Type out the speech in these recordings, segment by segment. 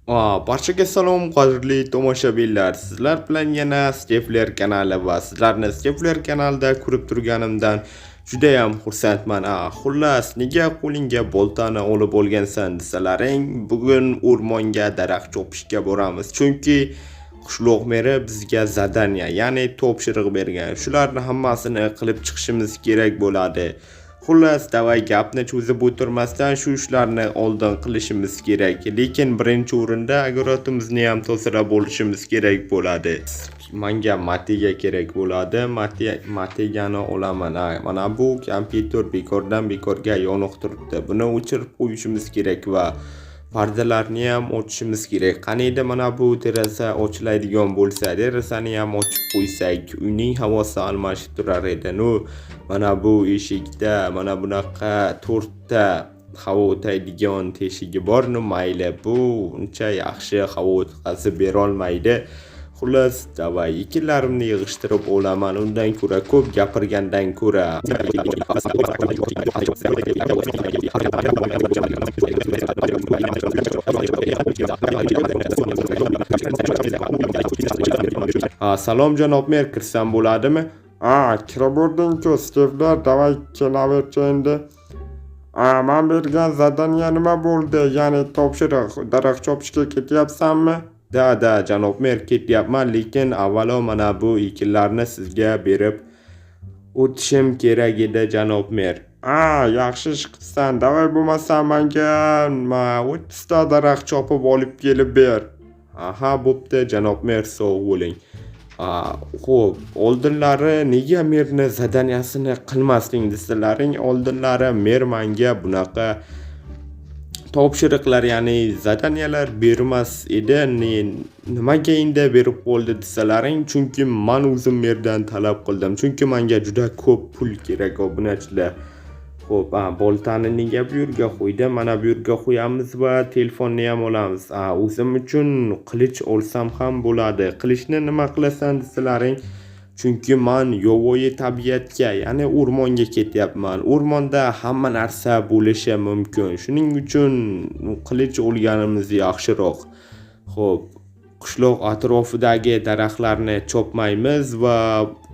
Barchaga salom, qadrli tomoshabinlar. Sizlar bilan yana Stepler kanali va sizlarni Stepler kanalida ko'rib turganimdan juda ham xursandman. Xullas, nega qo'lingga boltani olib olgansan desalaring, bugun o'rmonga daraxt chopishga boramiz. Chunki qishloq meri bizga zadaniya, ya'ni topshiriq bergan. Shularni hammasini qilib chiqishimiz kerak bo'ladi. Xullas, davay gapni cho'zib o'tirmasdan shu ishlarni oldin qilishimiz kerak. Lekin birinchi o'rinda agarotimizni ham tozalab olishimiz kerak bo'ladi. Menga matiga kerak bo'ladi. Matigani olaman. Mana bu kompyuter bekordan bekorga yoniq turibdi. Buni o'chirib qo'yishimiz kerak va pardalarni ham ochishimiz kerak. Qaniydi mana bu deraza ochiladigan bo'lsa, derazani ham ochib qo'ysak, uyning havosi almashib turar edi. Mana bu eshikda mana bunaqa 4 ta havo o'taydigan teshigi bor. Mayli, bu uncha yaxshi havo o'tkazib bera olmaydi. Xullas, davay ikkilarimni yig'ishtirib olaman. Undan ko'ra ko'p gapirgandan ko'ra. Salom janob mer, kirsam bo'ladimi? Kirib o'rding-ku, Stepler, davay kelaverchi endi. Men bergan zadaniya nima bo'ldi? Ya'ni topshiriq, daraxt chopishga ketyapsanmi? Da, janob mer, ketyapman, lekin avvalo mana bu ekinlarni sizga berib o'tishim kerak edi, janob mer. Yaxshi ish qilsan. Davay bo'lmasa menga 30 ta daraxt chopib olib kelib ber. Bo'pti, janob mer, sog' bo'ling. Xo'p, oldinlari nega merni zadaniyasini qilmasding desalaring, oldinlari mer menga bunaqa topshiriqlar, ya'ni zadaniyalar bermas edi. Nimaga endi berib qoldi desalaring, chunki men o'zim merdan talab qildim. Chunki menga juda ko'p pul kerak, obunachilar. Xo'p, boltani nega bu yerga qo'ydim? Mana bu yerga qo'yamiz va telefonni ham olamiz. O'zim uchun qilich olsam ham bo'ladi. Qilichni nima qilasan desalaring, chunki men yovvoyi tabiatga, ya'ni o'rmonga ketyapman. O'rmonda hamma narsa bo'lishi mumkin. Shuning uchun qilich olganimiz yaxshiroq. Xo'p, qishloq atrofidagi daraxtlarni chopmaymiz va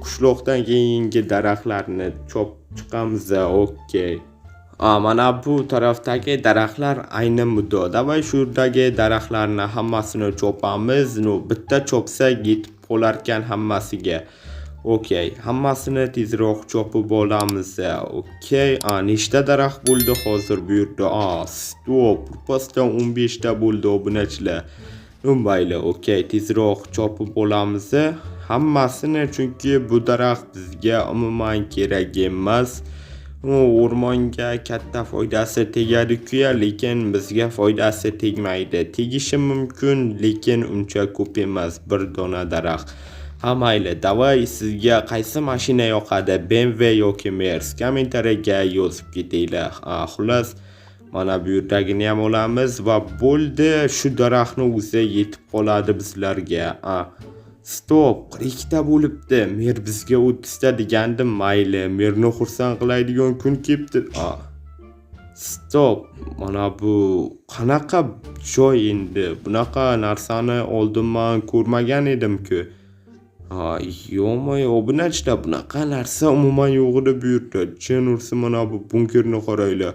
qishloqdan keyingi daraxtlarni chiqamiz. Okey. Mana bu tarafdagi daraxtlar ayni muddo. Davay shu yerdagi daraxtlarni hammasini chopamiz. Bitta chopsak yetib qolarkan hammasiga. Okey, hammasini tezroq chopib olamiz. Okey, nechta daraxt bo'ldi hozir bu yerda? Stop, pastdan 15 ta bo'ldi, obunachilar. Mayli, okey, tezroq chopib olamiz hammasini, chunki bu daraxt bizga umuman kerak emas. O'rmonga katta foydasi tegadi-ku, lekin bizga foydasi tegmaydi. Tegishi mumkin, lekin uncha ko'p emas, bir dona daraxt. Mayli, davay sizga qaysi mashina yoqadi? BMW yoki Mercedes? Kommentariyaga yozib ketinglar. Xullas, mana bu yerdagini ham olamiz va bo'ldi, shu daraxtni o'zi yetib qoladi bizlarga. Stop, 42 ta bo'libdi. Mer bizga 30 ta degandim. Mayli, merni xursand qiladigan kun kelibdi. Stop, mana bu qanaqa joy endi? Bunaqa narsani oldin men ko'rmagan edim-ku. Yo'q, obunachilar, bunaqa narsa umuman yo'q edi bu yerda. Jin ursin, mana bu bunkerni qaranglar.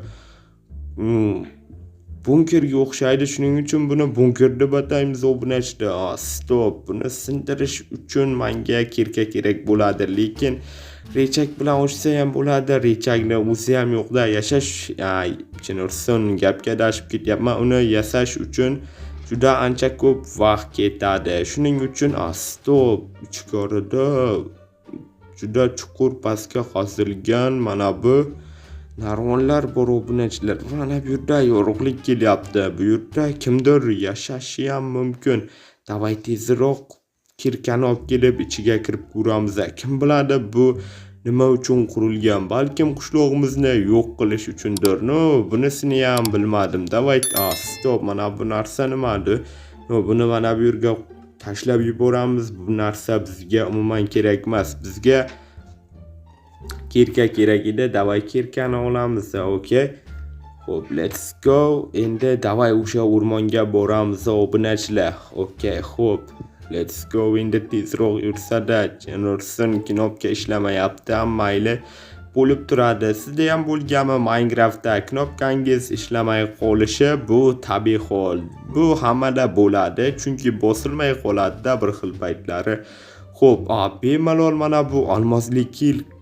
Bunkerga o'xshaydi, shuning uchun buni bunker deb ataymiz, obunachilar. Stop, buni sindirish uchun menga kirka kerak bo'ladi, lekin rechak bilan ochsa ham bo'ladi. Rechakni o'zi ham yo'qda. Yashash, jin ursin, gapga adashib ketyapman. Uni yasash uchun juda ancha ko'p vaqt ketadi. Shuning uchun stop, ichkarida juda chuqur pastga qazilgan mana bu narvonlar bor, obunachilar. Mana bu yerda yorug'lik kelyapti. Bu yerda kimdir yashashi ham mumkin. Davay tezroq kirkani olib kelib ichiga kirib ko'ramiz. Kim biladi bu nima uchun qurilgan? Balkim qishlog'imizni yo'q qilish uchundir. Bunisini ham bilmadim. Davay, stop, mana bu narsa nimadi? Buni mana bu yerga tashlab yuboramiz. Bu narsa bizga umuman kerak emas. Bizga kirka kerak edi. Davay kirkani olamiz. Okey. Xo'p, let's go. Endi davay o'sha o'rmonga boramiz, obunachilar. Okay, xo'p. Let's go. Endi tezroq yursada, Jenursin knopka ishlamayapti, mayli. Bo'lib turadi. Sizda ham bo'lganmi Minecraftda knopkangiz ishlamay qolishi? Bu tabiiy hol. Bu hammada bo'ladi, chunki bosilmay qoladi-da bir xil paytlari. Xo'p, bemalol mana bu olmosli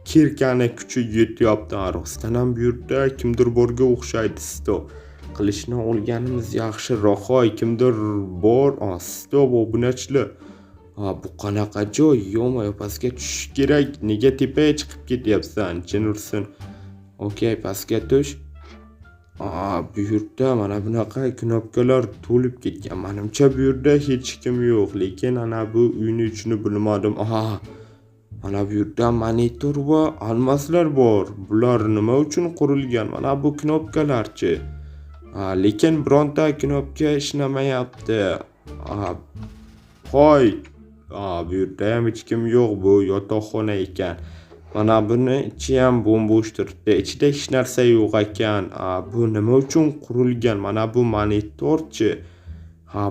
kirkani kuchi yetyapti. Rostdan ham bu yerda kimdir borga o'xshaydi. Stop. Qilishni olganimiz yaxshiroq. Kimdir bor. Stop, obunachilar. Bu qanaqa joy? Yo'q, pastga tushish kerak. Nega tepaga chiqib ketyapsan? Jenursin. Okay, pastga tush. Bu yerda mana bunaqa knopkalar to'lib ketgan. Menimcha bu yerda hech kim yo'q, lekin ana bu uyni ichini bilmadim. Mana bu yerda monitor va almaslar bor. Bular nima uchun qurilgan? Mana bu knopkalarchi. Lekin bironta knopka ishlamayapti. Qo'y. Bu yerda ham hech kim yo'q, bu yotoqxona ekan. Mana buni ichi ham bo'sh turibdi. Ichida hech narsa yo'q ekan. Bu nima uchun qurilgan? Mana bu monitorchi.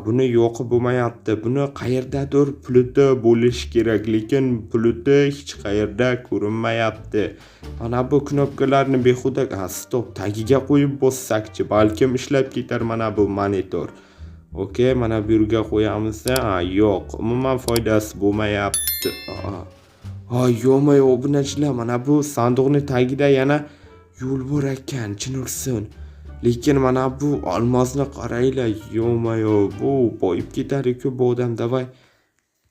Buni yo'qi bo'lmayapti. Buni qayerdadir puliti bo'lish kerak, lekin puliti hech qayerda ko'rinmayapti. Mana bu knopkalarni behuda stop tagiga qo'yib bossakchi, balkim ishlab ketar mana bu monitor. Okay, mana bu yerga qo'yamiz. Yo'q, umuman foydasi bo'lmayapti. Yo'q, obunachilar, mana bu sanduqning tagida yana yo'l bor ekan, Jenursin. Lekin mana bu olmosni qaranglar, yo'q, bu boyib ketadi-ku bu odam. Davay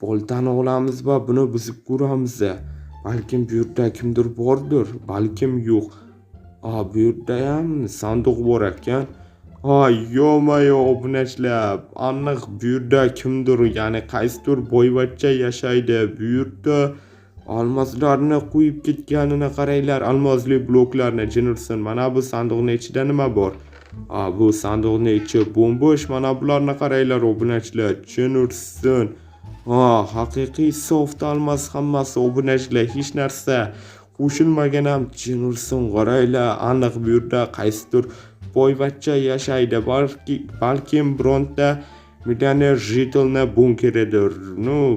boltani olamiz va buni buzib ko'ramiz. Balkim bu yerda kimdir bordir, balkim yo'q. Bu yerda ham sanduq bor ekan. Yo'q, obunachilar, aniq bu yerda kimdir, ya'ni qaysidir boyvachcha yashaydi. Bu yerda olmoslarni qo'yib ketganini qaranglar, olmosli bloklarni. Jenursin, mana bu sanduqning ichida nima bor? Bu sanduqning ichi bo'sh. Mana bularni qaranglar, obunachilar. Jenursin. Haqiqiy soft olmos hammasi, obunachilar, hech narsa qo'shilmagan ham. Jenursin, qaranglar, aniq bu yerda qaysidir boyvachcha yashaydi. Balkim bironta millioner jitilni bunkeridir.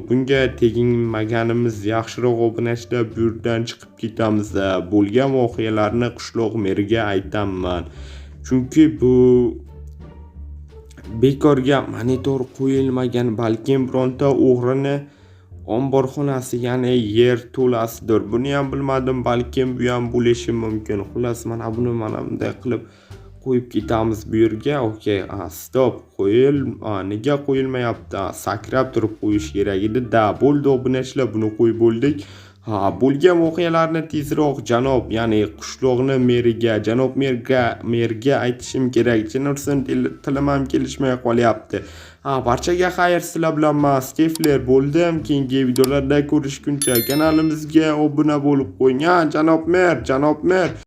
Bunga teginmaganimiz yaxshiroq, obunachilar, bu yerdan chiqib ketamiz. Bo'lgan voqealarni qishloq meriga aytaman. Chunki bu bekorga monitor qo'yilmagan, balkim bironta o'g'rini omborxonasi, ya'ni yer to'lasidir. Buni ham bilmadim, balkim bu ham bo'lishi mumkin. Xullas, mana buni bunday qilib qo'yib ketamiz bu yerga. Okay, stop, nega qo'yilmayapti? Sakrab turib qo'yish kerak edi. Bo'ldi, obunachilar, buni qo'yib bo'ldik. Bo'lgan voqealarni tezroq janob, ya'ni qishloqni meriga, janob merga aytishim kerak. Jenursin, tilim ham kelishmay qolyapti. Barchaga xayr, sizlar bilan men Stefler bo'ldim. Keyingi videolarda ko'rishguncha kanalimizga obuna bo'lib qo'ying. Janob mer.